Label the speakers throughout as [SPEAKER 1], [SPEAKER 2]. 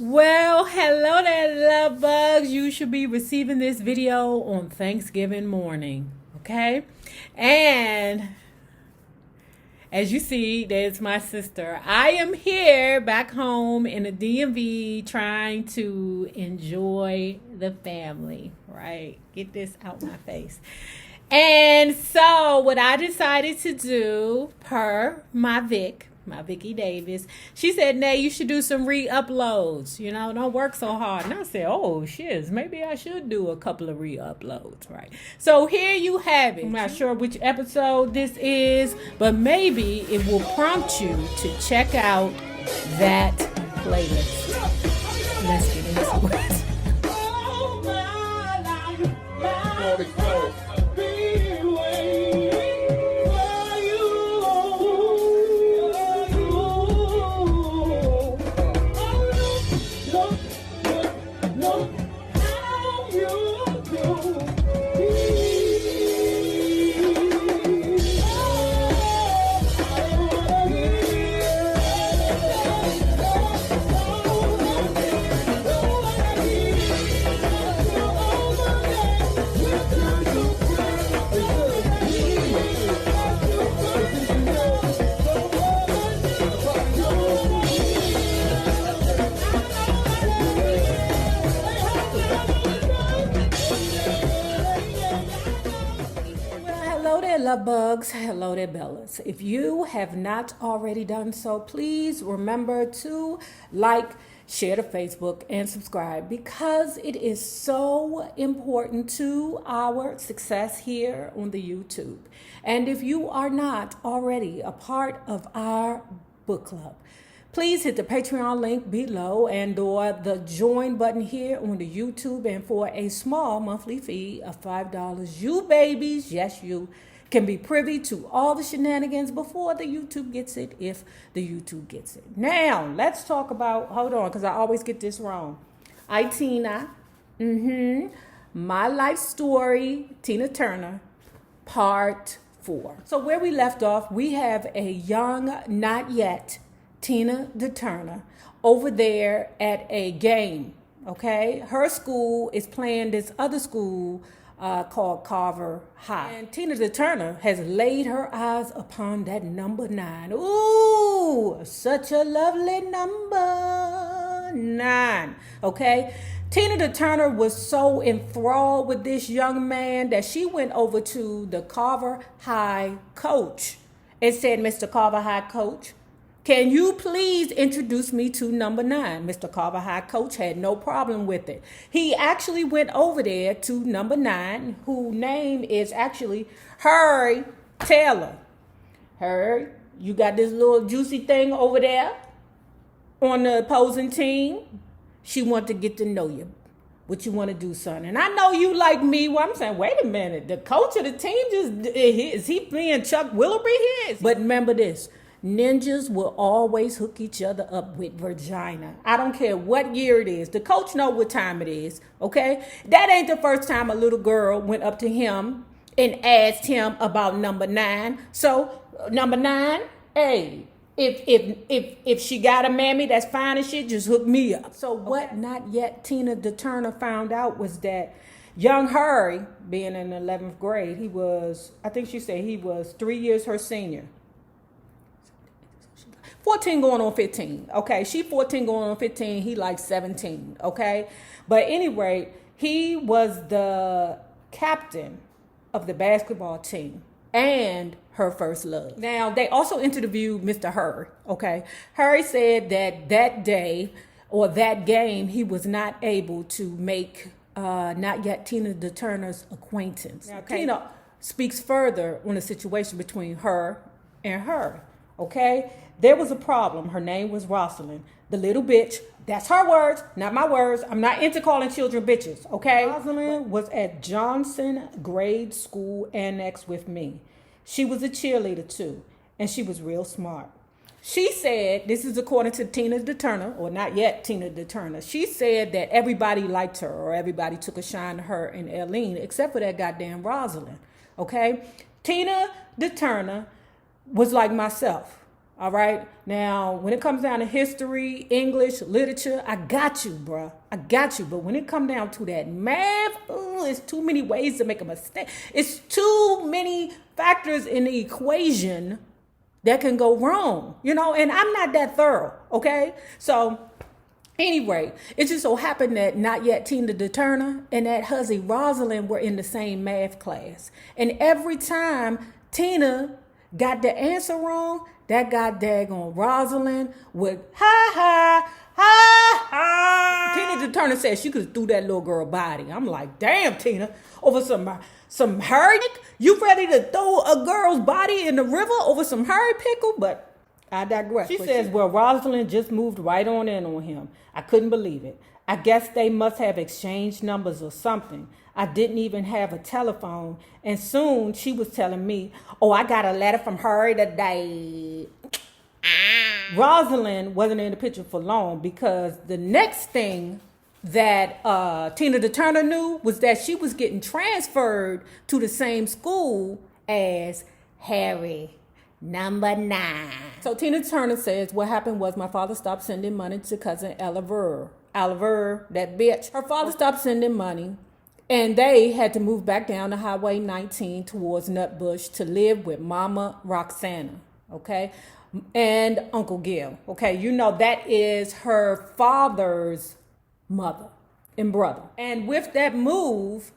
[SPEAKER 1] Well, hello there, love bugs. You should be receiving this video on Thanksgiving morning, okay? And as you see, there's my sister. I am here back home in the DMV trying to enjoy the family, right? Get this out my face. And so what I decided to do, per my Vicky Davis, she said, Nay, you should do some re-uploads. You know, don't work so hard. And I said, oh, shiz, maybe I should do a couple of re-uploads, right? So here you have it. I'm not sure which episode this is, but maybe it will prompt you to check out that playlist. Let's get into it. Love bugs, hello there, Bellas. If you have not already done so, please remember to like, share to Facebook, and subscribe because it is so important to our success here on the YouTube. And if you are not already a part of our book club, please hit the Patreon link below and or the join button here on the YouTube. And for a small monthly fee of $5, you babies, yes you, can be privy to all the shenanigans before the YouTube gets it, if the YouTube gets it. Now, let's talk about, hold on, because I always get this wrong. Tina, My Life Story, Tina Turner, Part 4. So where we left off, we have a young, not yet, Tina Turner over there at a game, okay? Her school is playing this other school called Carver High. And Tina Turner has laid her eyes upon that number 9. Ooh, such a lovely number 9, okay? Tina Turner was so enthralled with this young man that she went over to the Carver High coach and said, Mr. Carver High coach, can you please introduce me to number 9? Mr. Carver High coach had no problem with it. He actually went over there to number 9, whose name is actually Harry Taylor. Harry, you got this little juicy thing over there on the opposing team. She want to get to know you. What you want to do, son? And I know you like me. Well, I'm saying, wait a minute. The coach of the team is he being Chuck Willoughby here? But remember this. Ninjas will always hook each other up with vagina. I don't care what year it is. The coach know what time it is, okay? That ain't the first time a little girl went up to him and asked him about number 9. So, number 9, hey, if she got a mammy that's fine as shit, just hook me up. So what not yet Tina Turner found out was that young Harry, being in the 11th grade, he was 3 years her senior. 14 going on 15, okay? She 14 going on 15, he like 17, okay? But anyway, he was the captain of the basketball team and her first love. Now, they also interviewed Mr. Harry, okay? Harry said that day or that game, he was not able to make not yet Tina Turner's acquaintance. Now, okay. Tina speaks further on the situation between her and her, okay? There was a problem. Her name was Rosalind, the little bitch. That's her words, not my words. I'm not into calling children bitches, okay? Rosalind was at Johnson Grade School Annex with me. She was a cheerleader too, and she was real smart. She said, this is according to Tina Turner, or not yet Tina Turner. She said that everybody liked her, or everybody took a shine to her and Eileen, except for that goddamn Rosalind, okay? Tina Turner was like myself. All right. Now, when it comes down to history, English, literature, I got you, bruh. I got you. But when it comes down to that math, it's too many ways to make a mistake. It's too many factors in the equation that can go wrong, you know, and I'm not that thorough. Okay. So anyway, it just so happened that not yet Tina Turner and that hussy Rosalind were in the same math class. And every time Tina got the answer wrong, that god daggone Rosalind would ha ha ha ha. Tina Turner said she could do that little girl body. I'm like, damn, Tina, over some hurry. You ready to throw a girl's body in the river over some hurry pickle? But I digress. She says, well, Rosalind just moved right on in on him. I couldn't believe it. I guess they must have exchanged numbers or something. I didn't even have a telephone. And soon she was telling me, oh, I got a letter from her today. Rosalind wasn't in the picture for long because the next thing that Tina Turner knew was that she was getting transferred to the same school as Harry. Number 9. So Tina Turner says, what happened was my father stopped sending money to cousin Oliver, that bitch. Her father stopped sending money, and they had to move back down to Highway 19 towards Nutbush to live with Mama Roxana, okay? And Uncle Gil, okay? You know, that is her father's mother and brother. And with that move,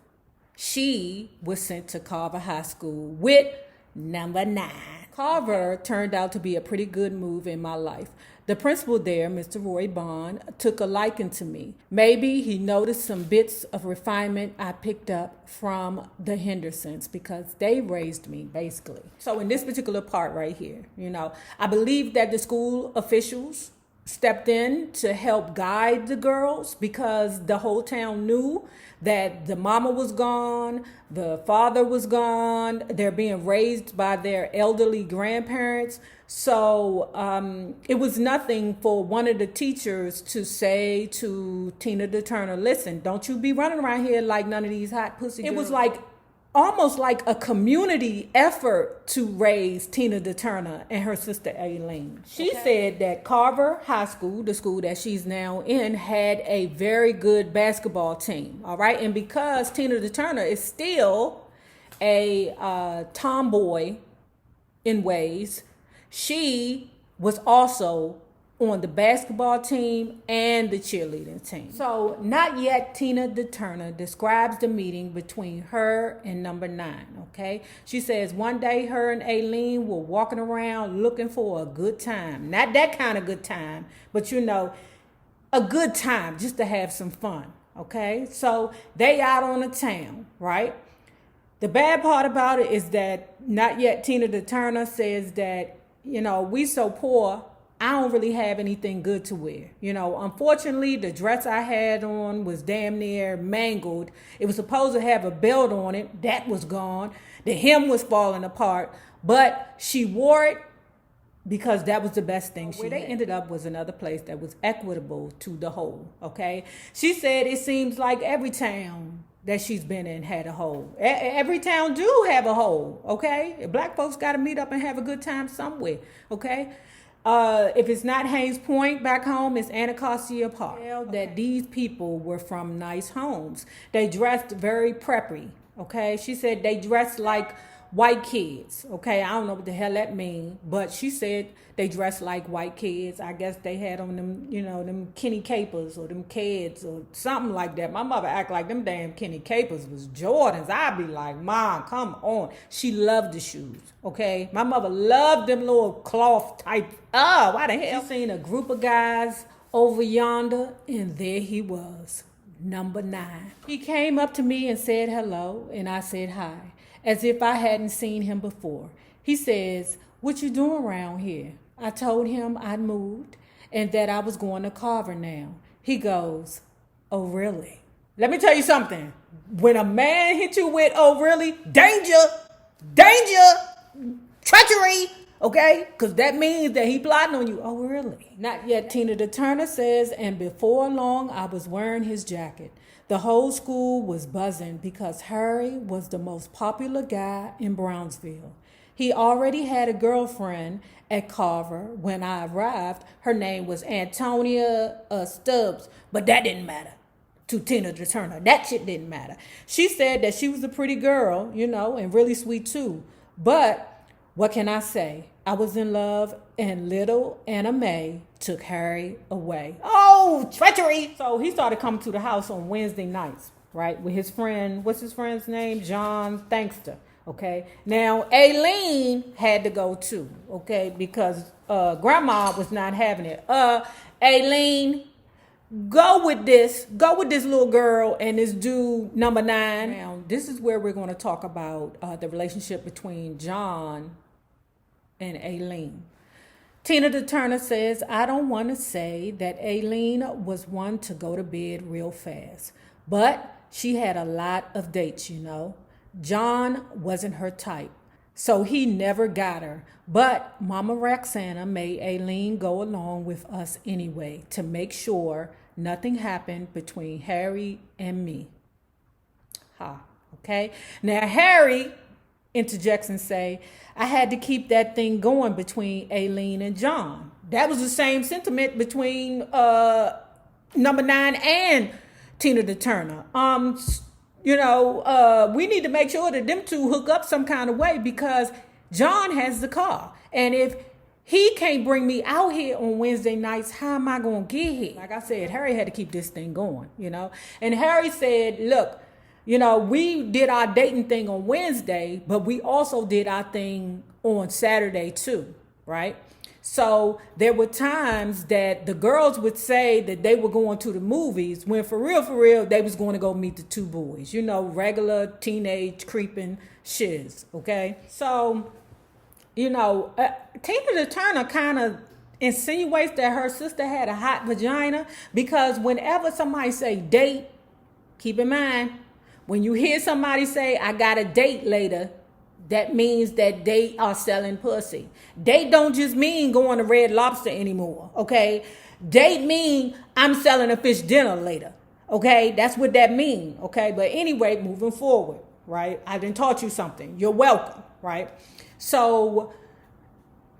[SPEAKER 1] she was sent to Carver High School with number 9. Carver turned out to be a pretty good move in my life. The principal there, Mr. Roy Bond, took a liking to me. Maybe he noticed some bits of refinement I picked up from the Hendersons because they raised me, basically. So in this particular part right here, you know, I believe that the school officials stepped in to help guide the girls because the whole town knew that the mama was gone, the father was gone, they're being raised by their elderly grandparents. So it was nothing for one of the teachers to say to Tina Turner, listen, don't you be running around here like none of these hot pussy girls. It was like almost like a community effort to raise Tina Turner and her sister Aileen. She said that Carver High School, the school that she's now in, had a very good basketball team. All right. And because Tina Turner is still a tomboy in ways, she was also on the basketball team and the cheerleading team. So not yet Tina Turner describes the meeting between her and number 9, okay? She says one day her and Aileen were walking around looking for a good time. Not that kind of good time, but you know, a good time just to have some fun, okay? So they out on the town, right? The bad part about it is that not yet Tina Turner says that, you know, we so poor, I don't really have anything good to wear. You know, unfortunately, the dress I had on was damn near mangled. It was supposed to have a belt on it. That was gone. The hem was falling apart. But she wore it because that was the best thing she had. Where they ended up was another place that was equitable to the whole, okay? She said it seems like every town that she's been in had a hole. Every town do have a hole, okay? Black folks got to meet up and have a good time somewhere, okay? If it's not Haynes Point back home, it's Anacostia Park. That these people were from nice homes. They dressed very preppy, okay? She said they dressed like white kids, okay? I don't know what the hell that means, but she said they dressed like white kids. I guess they had on them, you know, them Kenny Capers or them Keds or something like that. My mother act like them damn Kenny Capers was Jordans. I'd be like, Mom, come on. She loved the shoes, okay? My mother loved them little cloth type. Oh, why the hell? She seen a group of guys over yonder, and there he was, number 9. He came up to me and said hello, and I said hi, as if I hadn't seen him before. He says, what you doing around here? I told him I'd moved and that I was going to Carver now. He goes, oh, really? Let me tell you something. When a man hits you with, oh, really? Danger, treachery, okay? Because that means that he plotting on you. Oh, really? Not yet, Tina Turner says, and before long, I was wearing his jacket. The whole school was buzzing because Harry was the most popular guy in Brownsville. He already had a girlfriend at Carver when I arrived. Her name was Antonia Stubbs, but that didn't matter to Tina Turner. That shit didn't matter. She said that she was a pretty girl, and really sweet too. But what can I say? I was in love, and little Anna Mae took Harry away. Oh, treachery! So he started coming to the house on Wednesday nights, right? With his friend, what's his friend's name? John Thankster. Okay. Now, Aileen had to go too, okay, because grandma was not having it. Aileen, go with this little girl and this dude number 9. Now, this is where we're going to talk about the relationship between John and Aileen. Tina Turner says, I don't want to say that Aileen was one to go to bed real fast, but she had a lot of dates, John wasn't her type, so he never got her. But Mama Roxana made Aileen go along with us anyway to make sure nothing happened between Harry and me. Okay? Now, Harry interjects and say, I had to keep that thing going between Aileen and John. That was the same sentiment between number 9 and Tina Turner. We need to make sure that them two hook up some kind of way because John has the car. And if he can't bring me out here on Wednesday nights, how am I going to get here? Like I said, Harry had to keep this thing going, And Harry said, look, we did our dating thing on Wednesday, but we also did our thing on Saturday too, right? So there were times that the girls would say that they were going to the movies when for real, they was going to go meet the two boys, regular teenage creeping shiz, okay? So, Tina Turner kind of insinuates that her sister had a hot vagina because whenever somebody say date, keep in mind, when you hear somebody say, I got a date later, that means that they are selling pussy. Date don't just mean going to Red Lobster anymore, okay? Date mean I'm selling a fish dinner later, okay? That's what that mean, okay? But anyway, moving forward, right? I done taught you something. You're welcome, right? So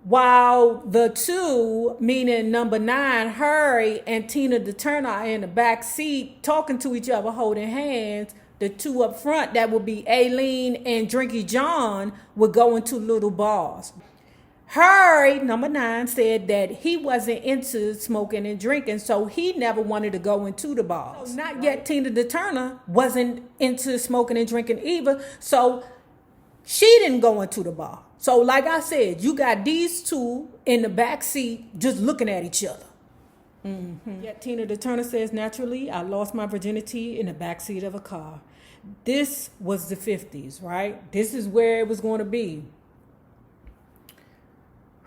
[SPEAKER 1] while the two, meaning number 9, Harry and Tina Turner are in the back seat talking to each other, holding hands, the two up front, that would be Aileen and Drinky John, would go into little bars. Harry, number 9, said that he wasn't into smoking and drinking, so he never wanted to go into the bars. So not yet Tina Turner wasn't into smoking and drinking either, so she didn't go into the bar. So like I said, you got these two in the back seat just looking at each other. Mm-hmm. Yet Tina Turner says, naturally, I lost my virginity in the backseat of a car. This was the 50s, right? This is where it was going to be.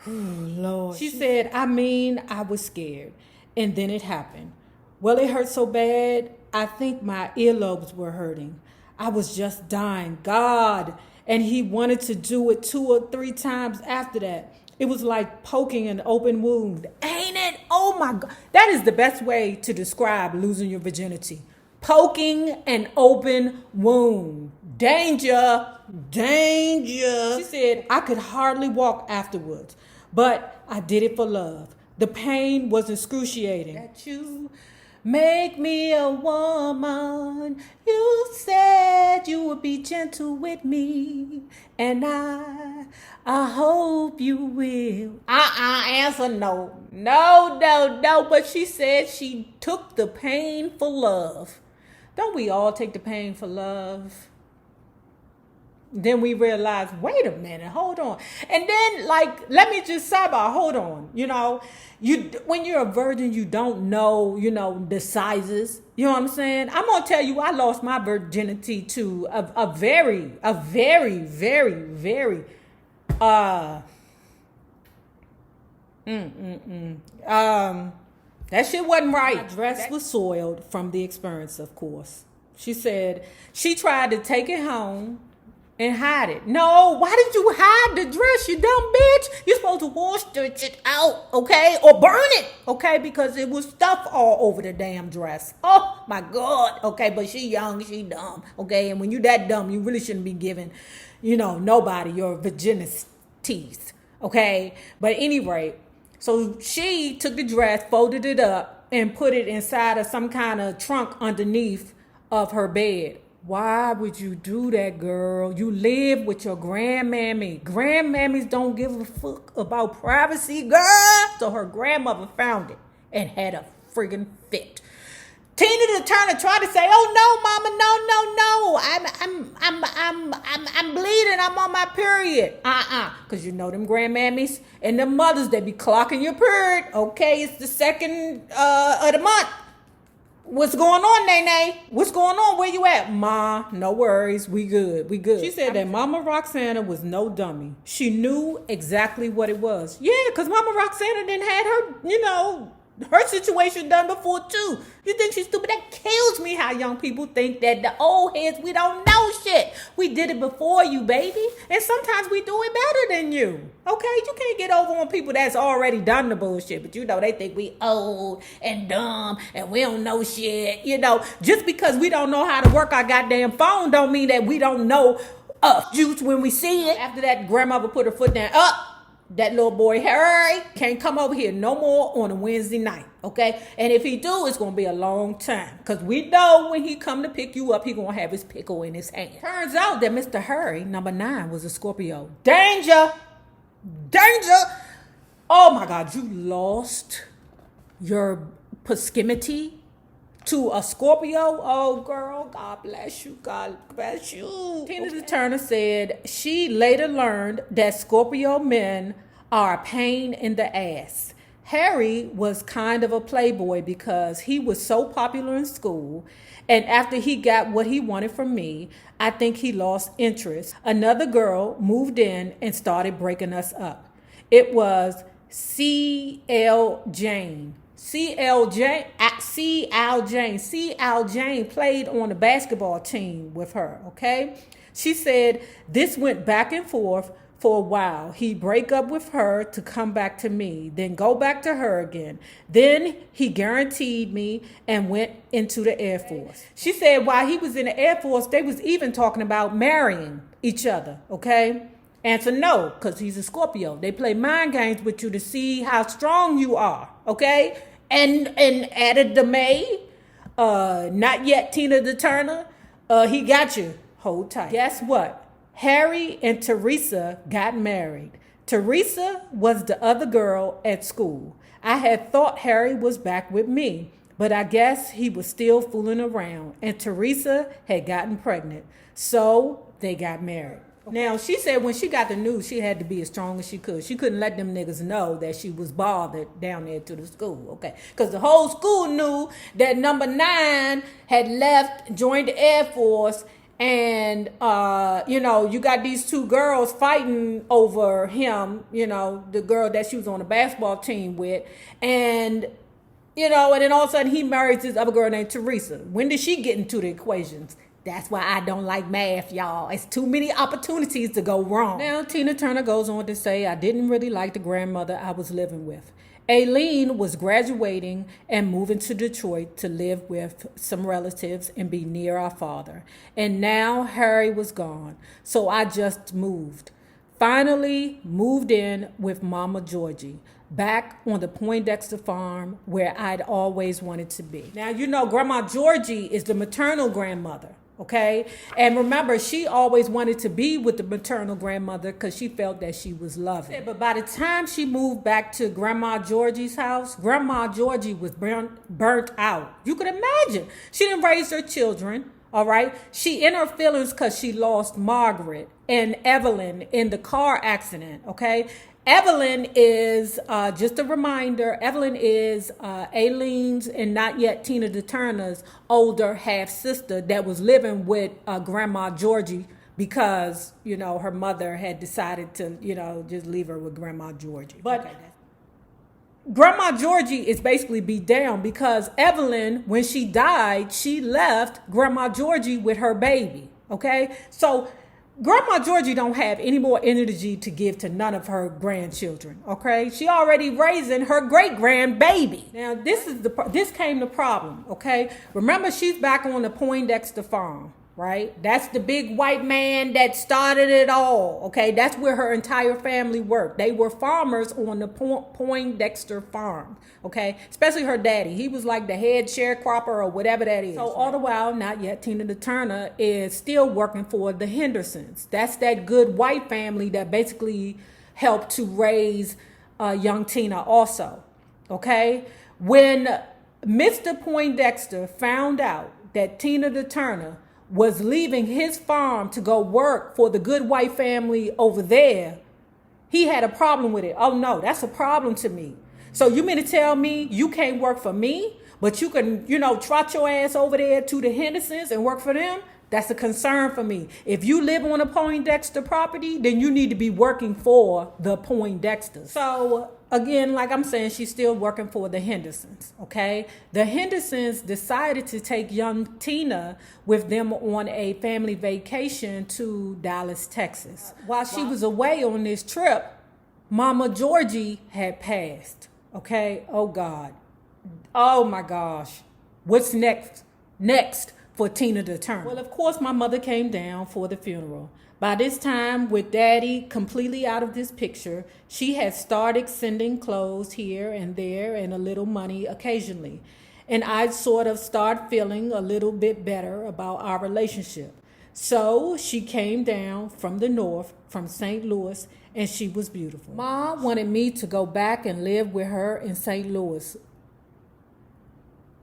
[SPEAKER 1] Oh, Lord. She said, I was scared. And then it happened. Well, it hurt so bad, I think my earlobes were hurting. I was just dying. God. And he wanted to do it 2 or 3 times after that. It was like poking an open wound. Ain't it? Oh my God. That is the best way to describe losing your virginity. Poking an open wound. Danger. Danger. She said, I could hardly walk afterwards, but I did it for love. The pain was excruciating. That you make me a woman. You said you would be gentle with me, and I hope you will. Answer no. No. But she said she took the pain for love. Don't we all take the pain for love? Then we realize, wait a minute, hold on. And then, let me just sidebar, hold on. When you're a virgin, you don't know, the sizes. You know what I'm saying? I'm going to tell you, I lost my virginity to a very, very, that shit wasn't right. My dress was soiled from the experience, of course. She said she tried to take it home and hide it. No, why did you hide the dress, you dumb bitch? You're supposed to wash the shit out, okay? Or burn it, okay? Because it was stuff all over the damn dress. Oh, my God. Okay, but she young, she dumb, okay? And when you that dumb, you really shouldn't be giving, nobody your teeth. Okay. But anyway, so she took the dress, folded it up, and put it inside of some kind of trunk underneath of her bed. Why would you do that, girl? You live with your grandmammy. Grandmammies don't give a fuck about privacy, girl. So her grandmother found it and had a friggin' fit. Tina the Turner tried to say, "Oh no, mama, no. I'm bleeding. I'm on my period." Because you know them grandmammies and them mothers, they be clocking your period. Okay, it's the second of the month. What's going on, Nay? What's going on? Where you at? Ma, no worries. We good. She said that Mama Roxana was no dummy. She knew exactly what it was. Yeah, because Mama Roxana didn't had her, her situation done before too. You think she's stupid? That kills me how young people think that the old heads, we don't know shit. We did it before you, baby. And sometimes we do it better than you. Okay? You can't get over on people that's already done the bullshit. But they think we old and dumb and we don't know shit. Just because we don't know how to work our goddamn phone don't mean that we don't know juice when we see it. After that, grandmother put her foot down. That little boy Harry can't come over here no more on a Wednesday night, okay? And if he do, it's going to be a long time. Because we know when he come to pick you up, he going to have his pickle in his hand. Turns out that Mr. Harry, number 9, was a Scorpio. Danger! Oh my God, you lost your proximity to a Scorpio? Oh, girl, God bless you. Tina the Turner said she later learned that Scorpio men are a pain in the ass. Harry was kind of a playboy because he was so popular in school, and after he got what he wanted from me, I think he lost interest. Another girl moved in and started breaking us up. It was C.L. Jane. C.L. Jane played on the basketball team with her, okay? She said this went back and forth for a while. He'd break up with her to come back to me, then go back to her again. Then he guaranteed me and went into the Air Force. She said while he was in the Air Force, they was even talking about marrying each other, okay? Answer no, because he's a Scorpio. They play mind games with you to see how strong you are, okay? And added the May, not yet Tina the Turner, he got you. Hold tight. Guess what? Harry and Teresa got married. Teresa was the other girl at school. I had thought Harry was back with me, but I guess he was still fooling around, and Teresa had gotten pregnant. So they got married. Now, she said when she got the news, she had to be as strong as she could. She couldn't let them niggas know that she was bothered down there to the school, okay? Because the whole school knew that number 9 had left, joined the Air Force, and, you got these two girls fighting over him, the girl that she was on the basketball team with, and then all of a sudden he marries this other girl named Teresa. When did she get into the equations? That's why I don't like math, y'all. It's too many opportunities to go wrong. Now, Tina Turner goes on to say, I didn't really like the grandmother I was living with. Aileen was graduating and moving to Detroit to live with some relatives and be near our father. And now Harry was gone, so I just moved. Finally moved in with Mama Georgie, back on the Poindexter farm where I'd always wanted to be. Now, Grandma Georgie is the maternal grandmother. Okay. And remember, she always wanted to be with the maternal grandmother because she felt that she was loved. But by the time she moved back to Grandma Georgie's house, Grandma Georgie was burnt out. You could imagine. She didn't raise her children. All right. She in her feelings because she lost Margaret and Evelyn in the car accident. Okay. Evelyn is, just a reminder, Evelyn is Aileen's and not yet Tina the Turner's older half-sister that was living with Grandma Georgie because, her mother had decided to, just leave her with Grandma Georgie. But Grandma Georgie is basically beat down because Evelyn, when she died, she left Grandma Georgie with her baby, okay? So Grandma Georgie don't have any more energy to give to none of her grandchildren, okay? She already raising her great-grandbaby. Now, this came the problem, okay? Remember, she's back on the Poindexter farm, right? That's the big white man that started it all, okay? That's where her entire family worked. They were farmers on the Poindexter farm, okay? Especially her daddy. He was like the head sharecropper or whatever that is. So all the while, not yet, Tina Turner is still working for the Hendersons. That's that good white family that basically helped to raise young Tina also, okay? When Mr. Poindexter found out that Tina Turner was leaving his farm to go work for the good white family over there, he had a problem with it. Oh no, that's a problem to me. So you mean to tell me you can't work for me, but you can, trot your ass over there to the Hendersons and work for them? That's a concern for me. If you live on a Poindexter property, then you need to be working for the Poindexters. So again, like I'm saying, she's still working for the Hendersons, okay? The Hendersons decided to take young Tina with them on a family vacation to Dallas, Texas. While she was away on this trip, Mama Georgie had passed, okay? Oh God. Oh my gosh. What's next for Tina Turner? Well, of course, my mother came down for the funeral. By this time, with Daddy completely out of this picture, she had started sending clothes here and there and a little money occasionally. And I'd sort of start feeling a little bit better about our relationship. So she came down from the north, from St. Louis, and she was beautiful. Ma wanted me to go back and live with her in St. Louis.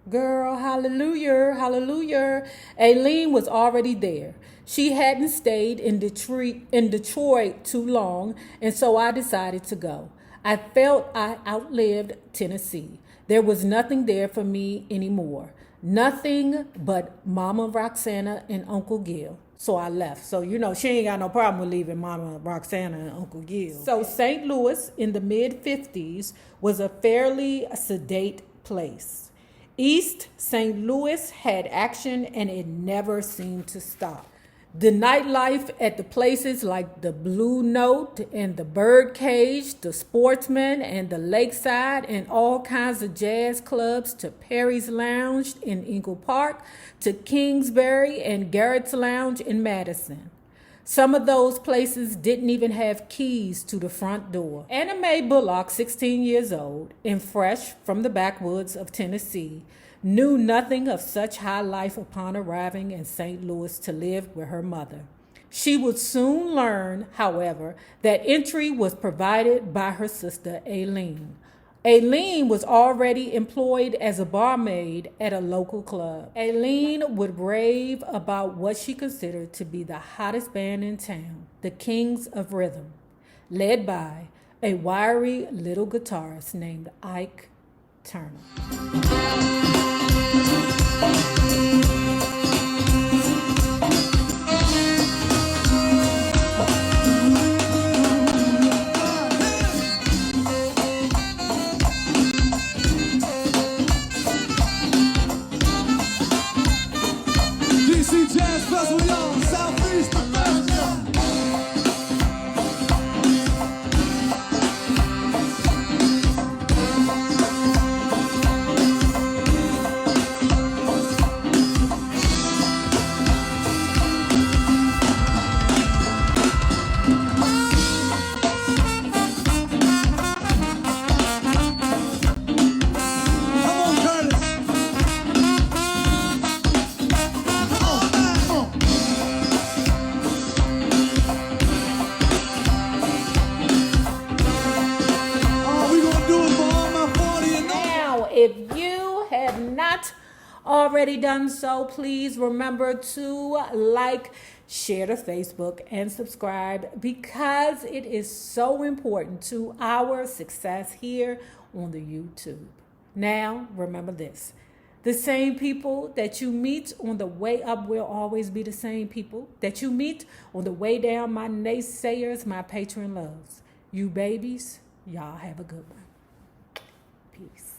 [SPEAKER 1] Girl, hallelujah, hallelujah. Aileen was already there. She hadn't stayed in Detroit too long, and so I decided to go. I felt I outlived Tennessee. There was nothing there for me anymore. Nothing but Mama Roxana and Uncle Gil. So I left. So, she ain't got no problem with leaving Mama Roxana and Uncle Gil. So St. Louis in the mid-50s was a fairly sedate place. East St. Louis had action and it never seemed to stop. The nightlife at the places like the Blue Note and the Birdcage, the Sportsman and the Lakeside, and all kinds of jazz clubs, to Perry's Lounge in Eagle Park, to Kingsbury and Garrett's Lounge in Madison. Some of those places didn't even have keys to the front door. Anna Mae Bullock, 16 years old and fresh from the backwoods of Tennessee, knew nothing of such high life upon arriving in St. Louis to live with her mother. She would soon learn, however, that entry was provided by her sister Aileen. Aileen was already employed as a barmaid at a local club. Aileen would rave about what she considered to be the hottest band in town, the Kings of Rhythm, led by a wiry little guitarist named Ike Turner.
[SPEAKER 2] Jazz Festival, y'all, Southeast America.
[SPEAKER 1] If you have not already done so, please remember to like, share to Facebook, and subscribe, because it is so important to our success here on the YouTube. Now, remember this. The same people that you meet on the way up will always be the same people that you meet on the way down, my naysayers, my patron loves. You babies, y'all have a good one. Peace.